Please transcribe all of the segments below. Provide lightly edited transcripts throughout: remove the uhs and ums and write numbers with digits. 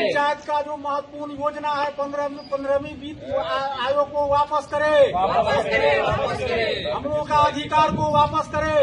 पंचायत का जो महत्वपूर्ण योजना है 15वीं वित्त आयोग को वापस करे, हम लोगों का अधिकार को वापस करे।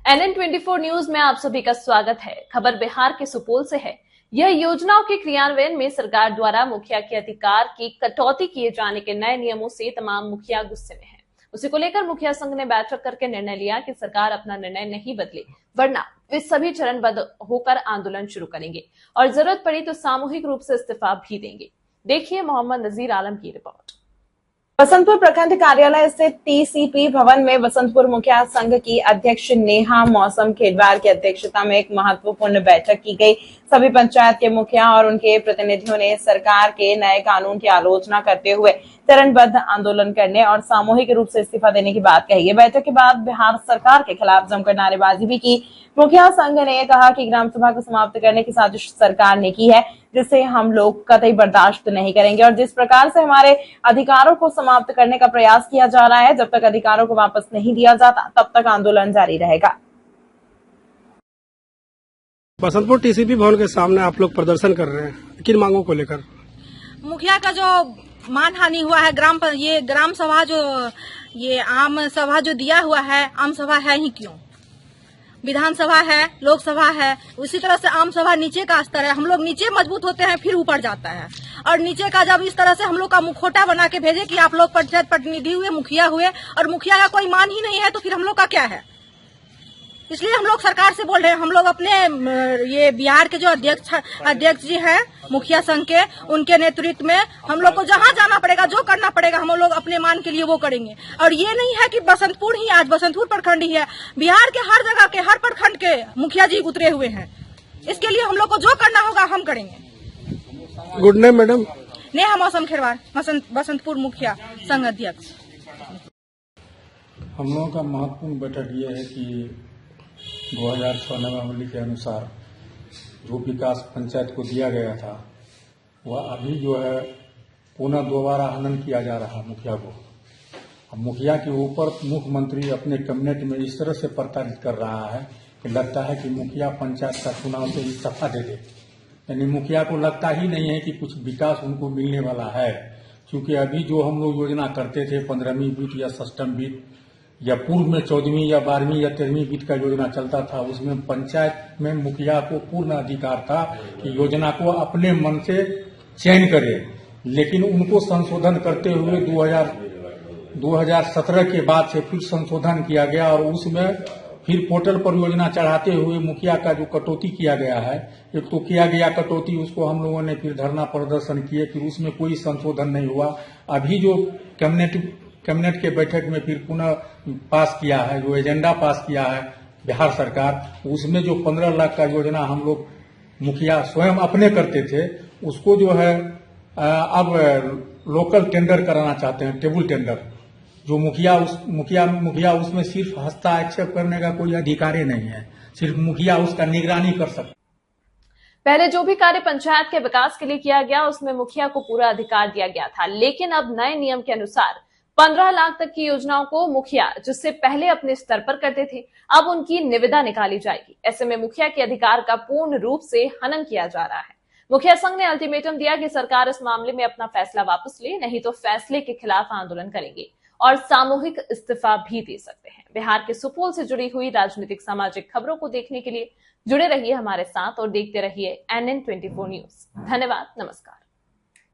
NN24 न्यूज में आप सभी का स्वागत है। खबर बिहार के सुपौल से है। यह योजनाओं के क्रियान्वयन में सरकार द्वारा मुखिया के अधिकार की कटौती किए जाने के नए नियमों से तमाम मुखिया गुस्से में हैं। उसी को लेकर मुखिया संघ ने बैठक करके निर्णय लिया कि सरकार अपना निर्णय नहीं बदले, वरना वे सभी चरणबद्ध होकर आंदोलन शुरू करेंगे और जरूरत पड़ी तो सामूहिक रूप से इस्तीफा भी देंगे। देखिए मोहम्मद नजीर आलम की रिपोर्ट। बसंतपुर प्रखंड कार्यालय स्थित TCP भवन में बसंतपुर मुखिया संघ की अध्यक्ष नेहा मौसम खेड़वार की अध्यक्षता में एक महत्वपूर्ण बैठक की गई। सभी पंचायत के मुखिया और उनके प्रतिनिधियों ने सरकार के नए कानून की आलोचना करते हुए चरणबद्ध आंदोलन करने और सामूहिक रूप से इस्तीफा देने की बात कही। बैठक के बाद बिहार सरकार के खिलाफ जमकर नारेबाजी भी की। मुखिया संघ ने कहा कि ग्राम सभा को समाप्त करने की साजिश सरकार ने की है, जिसे हम लोग कतई बर्दाश्त नहीं करेंगे और जिस प्रकार से हमारे अधिकारों को समाप्त करने का प्रयास किया जा रहा है, जब तक अधिकारों को वापस नहीं दिया जाता तब तक आंदोलन जारी रहेगा। बसंतपुर TCP भवन के सामने आप लोग प्रदर्शन कर रहे हैं, किन मांगों को लेकर? मुखिया का जो मानहानि हुआ है, ग्राम सभा जो ये आम सभा जो दिया हुआ है, आम सभा है ही क्यों? विधानसभा है, लोकसभा है, उसी तरह से आम सभा नीचे का स्तर है। हम लोग नीचे मजबूत होते हैं, फिर ऊपर जाता है। और नीचे का जब इस तरह से हम लोग का मुखौटा बना के भेजे कि आप लोग पंचायत प्रतिनिधि हुए, मुखिया हुए, और मुखिया का कोई मान ही नहीं है, तो फिर हम लोग का क्या है? इसलिए हम लोग सरकार से बोल रहे हैं, हम लोग अपने ये बिहार के जो अध्यक्ष जी हैं मुखिया संघ के, उनके नेतृत्व में हम लोग को जहां जाना पड़ेगा, जो करना पड़ेगा, हम लोग अपने मान के लिए वो करेंगे। और ये नहीं है कि बसंतपुर ही, आज बसंतपुर प्रखंड ही है, बिहार के हर जगह के, हर प्रखंड के मुखिया जी उतरे हुए हैं। इसके लिए हम लोग को जो करना होगा हम करेंगे। Good name madam? नेहा मौसम खेड़वार, बसंतपुर मुखिया संघ अध्यक्ष। हम लोगों का महत्वपूर्ण बैठक ये है कि 2006 नियमावली के अनुसार जो विकास पंचायत को दिया गया था, वह अभी जो है पुनः दोबारा हनन किया जा रहा है मुखिया को। अब मुखिया के ऊपर मुख्यमंत्री अपने कैबिनेट में इस तरह से प्रताड़ित कर रहा है कि लगता है कि मुखिया पंचायत का चुनाव से इस्तीफा दे दे। यानी मुखिया को लगता ही नहीं है कि कुछ विकास उनको मिलने वाला है, क्योंकि अभी जो हम लोग योजना करते थे 15वीं वित्त या षष्ठम वित्त या पूर्व में 14वीं या 12वीं या 13वीं वित्त का योजना चलता था, उसमें पंचायत में मुखिया को पूर्ण अधिकार था कि योजना को अपने मन से चयन करे। लेकिन उनको संशोधन करते हुए 2017 के बाद से फिर संशोधन किया गया और उसमें फिर पोर्टल पर योजना चढ़ाते हुए मुखिया का जो कटौती किया गया है, एक तो किया गया कटौती, उसको हम लोगों ने फिर धरना प्रदर्शन किए, फिर उसमें कोई संशोधन नहीं हुआ। अभी जो कैबिनेट के बैठक में फिर पुनः पास किया है, जो एजेंडा पास किया है बिहार सरकार, उसमें जो 15 लाख का योजना हम लोग मुखिया स्वयं अपने करते थे, उसको जो है अब लोकल टेंडर कराना चाहते हैं, टेबल टेंडर। जो मुखिया उसमें सिर्फ हस्ताक्षर करने का कोई अधिकार ही नहीं है, सिर्फ मुखिया उसका निगरानी कर सकता। पहले जो भी कार्य पंचायत के विकास के लिए किया गया, उसमें मुखिया को पूरा अधिकार दिया गया था, लेकिन अब नए नियम के अनुसार 15 लाख तक की योजनाओं को मुखिया, जिससे पहले अपने स्तर पर करते थे, अब उनकी निविदा निकाली जाएगी। ऐसे में मुखिया के अधिकार का पूर्ण रूप से हनन किया जा रहा है। मुखिया संघ ने अल्टीमेटम दिया कि सरकार इस मामले में अपना फैसला वापस ले, नहीं तो फैसले के खिलाफ आंदोलन करेंगे और सामूहिक इस्तीफा भी दे सकते हैं। बिहार के सुपौल से जुड़ी हुई राजनीतिक सामाजिक खबरों को देखने के लिए जुड़े रहिए हमारे साथ और देखते रहिए NN24 न्यूज। धन्यवाद, नमस्कार।